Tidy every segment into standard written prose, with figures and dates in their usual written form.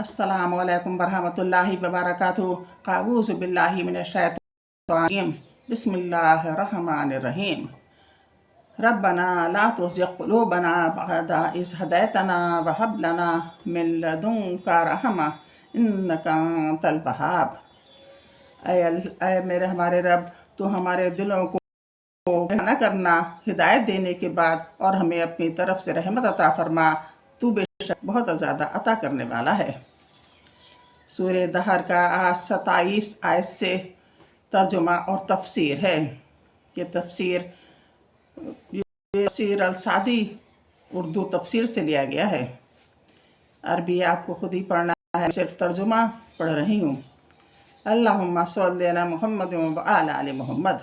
अस्सलामु अलैकुम वरहमतुल्लाहि वबरकातुहू। अऊज़ु बिल्लाहि मिनश्शैतानिर्रजीम। बिस्मिल्लाहिर्रहमानिर्रहीम। रब्बना ला तुज़िग़ क़ुलूबना बअदा इज़ हदैतना व हब लना मिन लदुनका रहमा इन्नका अंतल वहाब। ऐ मेरे हमारे रब, तो हमारे दिलों को न करना हिदायत देने के बाद और हमें अपनी तरफ से रहमत अता फरमा, तू बेशक बहुत ज़्यादा अता करने वाला है। सूरह दहर का आज 27 आयत से तर्जुमा और तफसीर है। ये तफसीर अल-सादी उर्दू तफसीर से लिया गया है। अरबी आपको खुद ही पढ़ना है, सिर्फ तर्जुमा पढ़ रही हूँ। अल्लाहुम्मा सल्ली अला मुहम्मद व अला आलि मुहम्मद।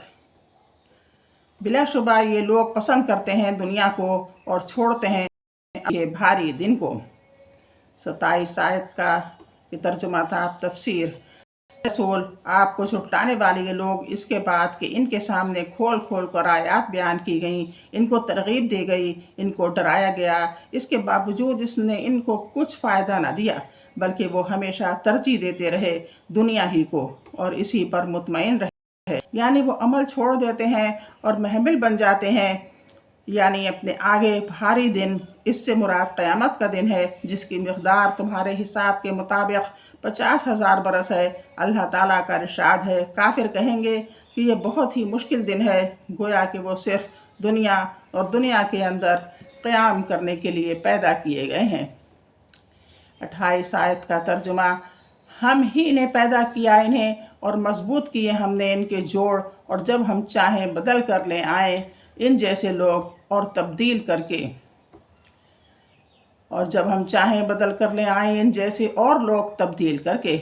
बिलाशुबा ये लोग पसंद करते हैं दुनिया को और छोड़ते हैं ये भारी दिन को। 27 आयत का ये तर्जुमा था। तफसीर रसूल, आपको झुटलाने वाले ये लोग इसके बाद कि इनके सामने खोल खोल कर आयात बयान की गई, इनको तरगीब दी गई, इनको डराया गया, इसके बावजूद इसने इनको कुछ फ़ायदा ना दिया, बल्कि वो हमेशा तरजीह देते रहे दुनिया ही को और इसी पर मुतमईन रहे। यानी वो अमल छोड़ देते हैं और महमिल बन जाते हैं। यानी अपने आगे भारी दिन, इससे मुराद क़यामत का दिन है, जिसकी मिक़दार तुम्हारे हिसाब के मुताबिक 50,000 बरस है। अल्लाह ताला का इरशाद है, काफिर कहेंगे कि ये बहुत ही मुश्किल दिन है, गोया कि वो सिर्फ दुनिया और दुनिया के अंदर क़याम करने के लिए पैदा किए गए हैं। 28 आयत का तर्जुमा, हम ही ने पैदा किया इन्हें और मजबूत किए हमने इनके जोड़, और जब हम चाहें बदल कर ले आए इन जैसे लोग और तब्दील करके, और जब हम चाहें बदल कर ले आए इन जैसे और लोग तब्दील करके।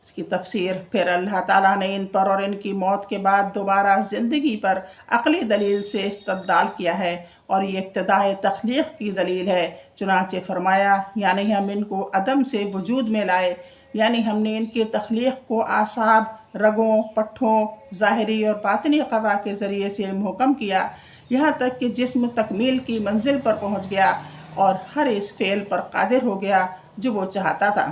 इसकी तफसीर, फिर अल्लाह ताला ने इन पर और इनकी मौत के बाद दोबारा ज़िंदगी पर अक़ली दलील से इस्तदलाल किया है, और ये इब्तिदाए तख्लीक़ की दलील है। चुनांचे फरमाया, यानी हम इनको अदम से वजूद में लाए, यानी हमने इनकी तख्लीक़ को आसाब, रगों, पट्ठों, ज़ाहिरी और बातिनी क़वा के ज़रिए से मुहकम किया, यहाँ तक कि जिस्म तकमील की मंजिल पर पहुँच गया और हर इस फ़ेल पर कादिर हो गया जो वो चाहता था।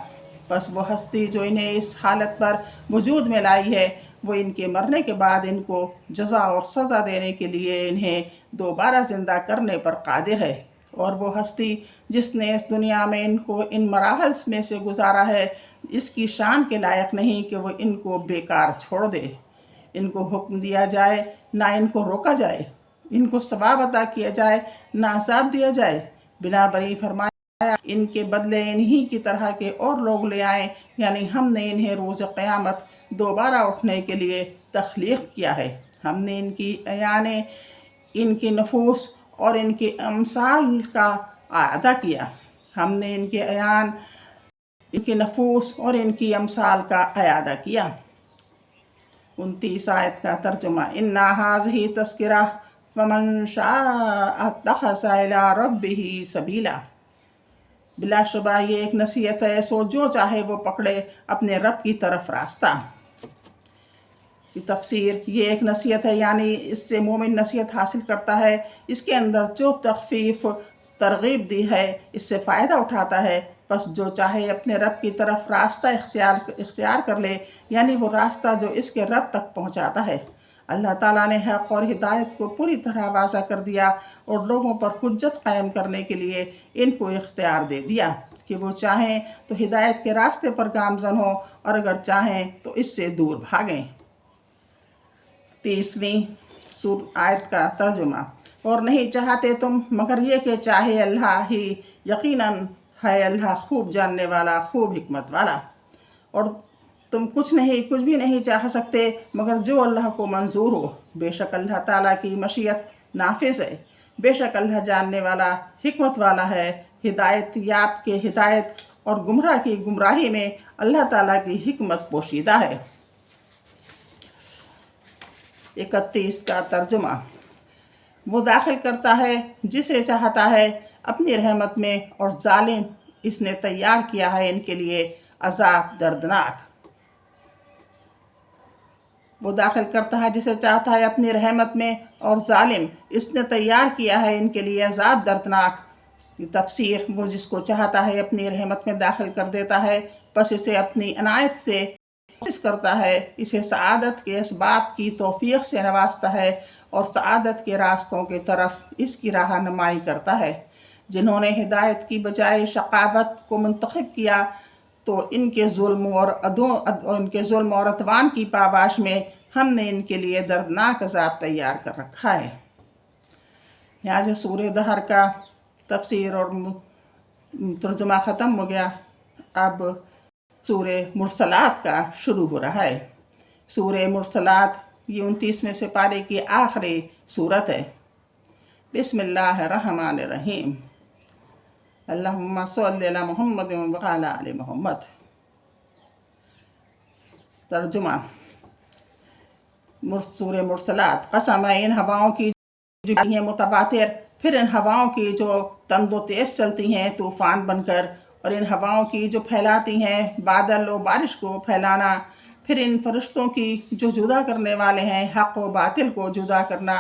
बस वो हस्ती जो इन्हें इस हालत पर वजूद में लाई है, वो इनके मरने के बाद इनको जज़ा और सज़ा देने के लिए इन्हें दोबारा ज़िंदा करने पर कादिर है। और वो हस्ती जिसने इस दुनिया में इनको इन मराहल में से गुजारा है, इसकी शान के लायक नहीं कि वो इनको बेकार छोड़ दे। इनको हुक्म दिया जाए, ना इनको रोका जाए, इनको सवाब अता किया जाए, ना अज़ाब दिया जाए। बिना बरी फरमाया इनके बदले इन्हीं की तरह के और लोग ले आए, यानी हमने इन्हें रोज़ क़यामत दोबारा उठने के लिए तख्लीक़ किया है। हमने इनकी यानी इनकी नफूस और इनके अमसाल का आदा किया। हमने इनके अयान, इनके नफूस और इनकी अमसाल का अयादा किया। 29 आयत का तर्जुमा, इन्ना हाज़िही तज़किरा फमन शाअ इत्तख़ज़ इला रब्बिही सबीला। बिलाशुबा ये एक नसीहत है, सो जो चाहे वो पकड़े अपने रब की तरफ रास्ता। की तफसीर, ये एक नसीहत है, यानी इससे मोमिन नसीहत हासिल करता है। इसके अंदर जो तख़फ़ीफ़ तरग़ीब दी है, इससे फ़ायदा उठाता है। बस जो चाहे अपने रब की तरफ रास्ता इख्तियार कर ले, यानी वो रास्ता जो इसके रब तक पहुँचाता है। अल्लाह ताला ने हक़ और हिदायत को पूरी तरह वाज़ा कर दिया और लोगों पर हुज्जत कायम करने के लिए इनको इख्तियार दे दिया कि वो चाहें तो हिदायत के रास्ते पर गामज़न हो, और अगर चाहें तो इससे दूर भागें। 30वीं आयत का तर्जुमा, और नहीं चाहते तुम मगर ये कि चाहे अल्लाह ही, यकीनन है अल्लाह खूब जानने वाला, खूब हिकमत वाला। और तुम कुछ भी नहीं चाह सकते मगर जो अल्लाह को मंजूर हो। बेशक अल्लाह ताला की मशीयत नाफिज़ है, बेशक अल्लाह जानने वाला, हिकमत वाला है। हिदायत याब के हिदायत और गुमराह की गुमराही में अल्लाह ताला की हिकमत पोशीदा है। 31 का तर्जुमा, वो दाखिल करता है जिसे चाहता है अपनी रहमत में, और जालिम इसने तैयार किया है इनके लिए अज़ाब दर्दनाक। वो दाखिल करता है जिसे चाहता है अपनी रहमत में, और जालिम इसने तैयार किया है इनके लिए अज़ाब दर्दनाक। اس کی تفسیر: وہ جس کو چاہتا ہے اپنی رحمت میں داخل کر دیتا ہے، بس اسے اپنی عنایت سے کوشش کرتا ہے، اسے سعادت کے اسباب کی توفیق سے نوازتا ہے اور سعادت کے راستوں کی طرف اس کی رہنمائی کرتا ہے۔ جنہوں نے ہدایت کی بجائے شقاوت کو منتخب کیا تو ان کے ظلم اور عدوان کی پاباش میں ہم نے ان کے لیے دردناک عذاب تیار کر رکھا ہے۔ یہاں سے سورہ دہر کا تفسیر اور ترجمہ ختم ہو گیا۔ اب سورہ مرسلات کا شروع ہو رہا ہے۔ سورہ مرسلات یہ 29ویں سپارے کی آخری سورت ہے۔ بسم اللہ الرحمن الرحیم۔ اللہم صلی علی محمد وعلی آل محمد۔ ترجمہ: سورہ مرسلات: قسم ہے ان ہواؤں کی جو ہیں متواتر، پھر ان ہواؤں کی جو تند و تیز چلتی ہیں طوفان بن کر، اور ان ہواؤں کی جو پھیلاتی ہیں بادل و بارش کو پھیلانا، پھر ان فرشتوں کی جو جدا کرنے والے ہیں حق و باطل کو جدا کرنا،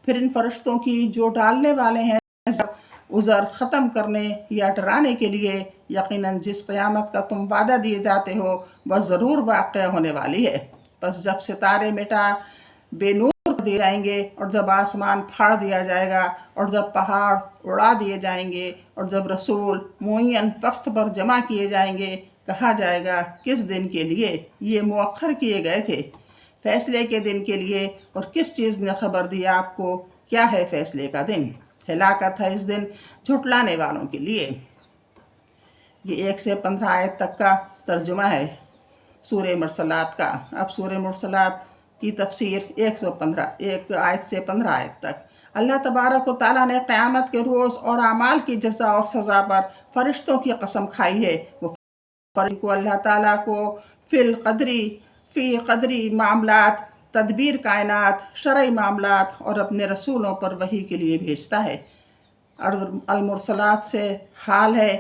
پھر ان فرشتوں کی جو ڈالنے والے ہیں عذر ختم کرنے یا ڈرانے کے لیے۔ یقیناً جس قیامت کا تم وعدہ دیے جاتے ہو وہ ضرور واقع ہونے والی ہے۔ بس جب ستارے مٹا بے نور کر دیے جائیں گے، اور جب آسمان پھاڑ دیا جائے گا، اور جب پہاڑ اڑا دیے جائیں گے، اور جب رسول معین وقت پر جمع کیے جائیں گے، کہا جائے گا کس دن کے لیے یہ مؤخر کیے گئے تھے؟ فیصلے کے دن کے لیے۔ اور کس چیز نے خبر دی آپ کو؟ کیا ہے فیصلے کا دن؟ ہلاکت ہے اس دن جھٹلانے والوں کے لیے۔ یہ 1 سے 15 آیت تک کا ترجمہ ہے سورہ مرسلات کا۔ اب سورہ مرسلات کی تفسیر 1 آیت سے 15 آیت تک۔ اللہ تبارک و تعالیٰ نے قیامت کے روز اور اعمال کی جزا اور سزا پر فرشتوں کی قسم کھائی ہے۔ وہ فرشتوں کو اللہ تعالیٰ کو فی قدری معاملات، تدبیر کائنات، شرعی معاملات اور اپنے رسولوں پر وحی کے لیے بھیجتا ہے۔ المرسلات سے حال ہے،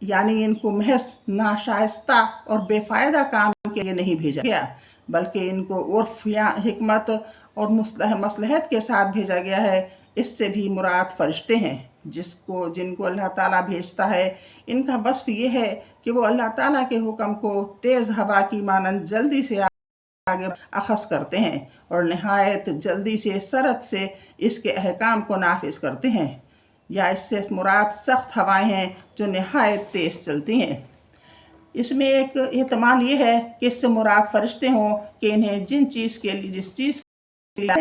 یعنی ان کو محض ناشائستہ اور بے فائدہ کام کے لیے نہیں بھیجا گیا، بلکہ ان کو عرف یا حکمت اور مصلحت کے ساتھ بھیجا گیا ہے۔ اس سے بھی مراد فرشتے ہیں جن کو اللہ تعالیٰ بھیجتا ہے۔ ان کا وصف یہ ہے کہ وہ اللہ تعالیٰ کے حکم کو تیز ہوا کی مانند جلدی سے آگے اخذ کرتے ہیں، اور نہایت جلدی سے سرعت سے اس کے احکام کو نافذ کرتے ہیں۔ یا اس سے مراد سخت ہوائیں ہیں جو نہایت تیز چلتی ہیں۔ اس میں ایک احتمال یہ ہے کہ اس سے مراد فرشتے ہوں کہ انہیں جس چیز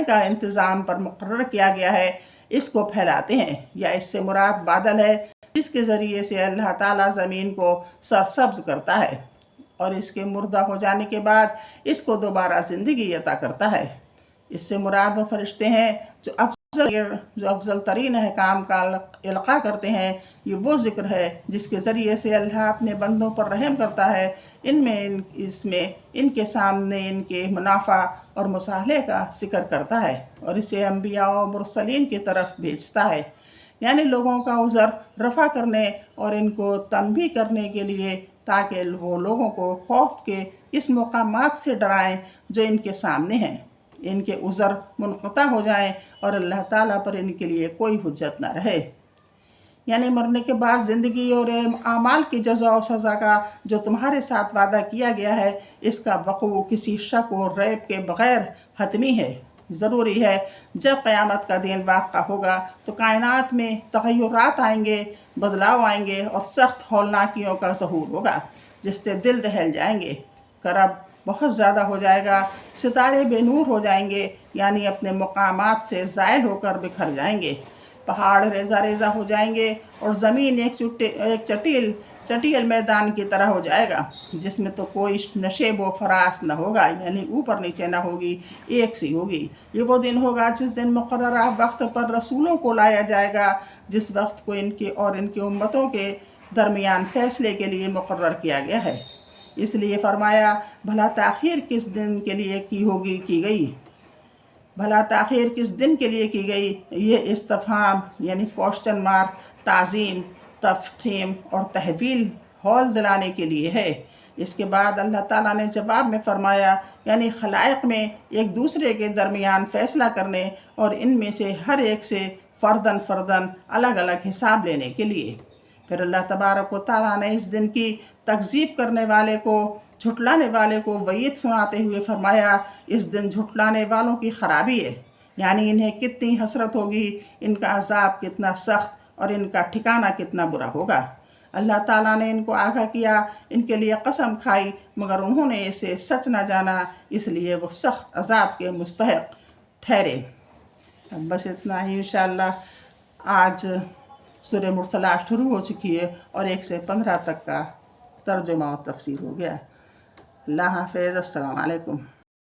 کا انتظام پر مقرر کیا گیا ہے اس کو پھیلاتے ہیں، یا اس سے مراد بادل ہے جس کے ذریعے سے اللہ تعالیٰ زمین کو سرسبز کرتا ہے اور اس کے مردہ ہو جانے کے بعد اس کو دوبارہ زندگی عطا کرتا ہے۔ اس سے مراد وہ فرشتے ہیں جو افضل ترین احکام کا القاء کرتے ہیں۔ یہ وہ ذکر ہے جس کے ذریعے سے اللہ اپنے بندوں پر رحم کرتا ہے۔ ان کے سامنے ان کے منافع اور مصالحے کا ذکر کرتا ہے، اور اسے انبیاء و مرسلین کی طرف بھیجتا ہے، یعنی لوگوں کا عذر رفع کرنے اور ان کو تنبیہ کرنے کے لیے، تاکہ وہ لوگوں کو خوف کے اس مقامات سے ڈرائیں جو ان کے سامنے ہیں، ان کے عذر منقطع ہو جائیں اور اللہ تعالیٰ پر ان کے لیے کوئی حجت نہ رہے۔ یعنی مرنے کے بعد زندگی اور اعمال کی جزا و سزا کا جو تمہارے ساتھ وعدہ کیا گیا ہے، اس کا وقوع کسی شک و ریب کے بغیر حتمی ہے، ضروری ہے۔ جب قیامت کا دن واقع ہوگا تو کائنات میں تغیرات آئیں گے، بدلاؤ آئیں گے، اور سخت ہولناکیوں کا ظہور ہوگا جس سے دل دہل جائیں گے، کرب بہت زیادہ ہو جائے گا، ستارے بے نور ہو جائیں گے، یعنی اپنے مقامات سے زائل ہو کر بکھر جائیں گے، پہاڑ ریزہ ریزہ ہو جائیں گے، اور زمین ایک چٹیل میدان کی طرح ہو جائے گا جس میں تو کوئی نشیب و فراس نہ ہوگا، یعنی اوپر نیچے نہ ہوگی، ایک سی ہوگی۔ یہ وہ دن ہوگا جس دن مقررہ وقت پر رسولوں کو لایا جائے گا، جس وقت کو ان کی اور ان کی امتوں کے درمیان فیصلے کے لیے مقرر کیا گیا ہے۔ اس لیے فرمایا، بھلا تاخیر کس دن کے لیے کی گئی؟ بھلا تاخیر کس دن کے لیے کی گئی؟ یہ استفہام یعنی کوشچن مارک تعظیم، تفخیم اور تحویل ہول دلانے کے لیے ہے۔ اس کے بعد اللہ تعالیٰ نے جواب میں فرمایا، یعنی خلائق میں ایک دوسرے کے درمیان فیصلہ کرنے اور ان میں سے ہر ایک سے फ़र्दन फ़र्दन अलग अलग हिसाब लेने के लिए। फिर अल्लाह तबारक व तआला ने इस दिन की तकज़ीब करने वाले को, झुटलाने वाले को वईद सुनाते हुए फरमाया, इस दिन झुटलाने वालों की ख़राबी है, यानी इन्हें कितनी हसरत होगी, इनका अज़ाब कितना सख्त और इनका ठिकाना कितना बुरा होगा। अल्लाह ताला ने इनको आगाह किया, इनके लिए कसम खाई, मगर उन्होंने इसे सच न जाना, इसलिए वो सख्त अज़ाब के मुस्तहिक़ ठहरे। अब बस इतना ही। इंशाअल्लाह आज सूरह मुरसलात शुरू हो चुकी है और 1 से 15 तक का तर्जुमा और तफसीर हो गया। अल्लाह हाफ़िज़। अस्सलाम वालेकुम।